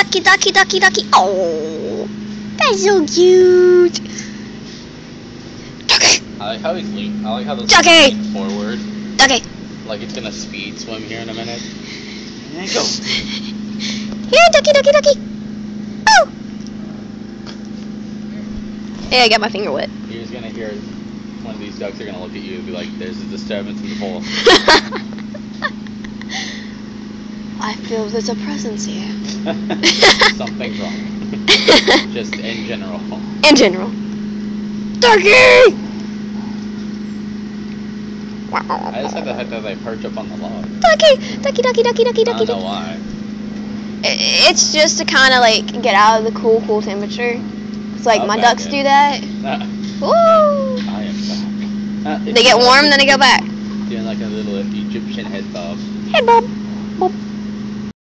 ducky, ducky, ducky, ducky. Oh, that's so cute. Ducky. I like how he's leaning. I like how this Ducky. leans forward. Ducky. Like it's gonna speed swim here in a minute. And go. Here, ducky, ducky, ducky. Oh. Hey, I got my finger wet. You're just gonna hear one of these ducks are gonna look at you and be like, "There's a disturbance in the pool." I feel there's a presence here. Something's wrong. Just in general. In general. Ducky! I just had the fact that they perch up on the log. Ducky! Ducky, ducky, ducky, ducky, I ducky. don't know why. It's just to kind of like get out of the cool temperature. It's like my ducks do that. Woo! I am back. They get warm, then they go back. Doing like a little Egyptian head bob. Head bob.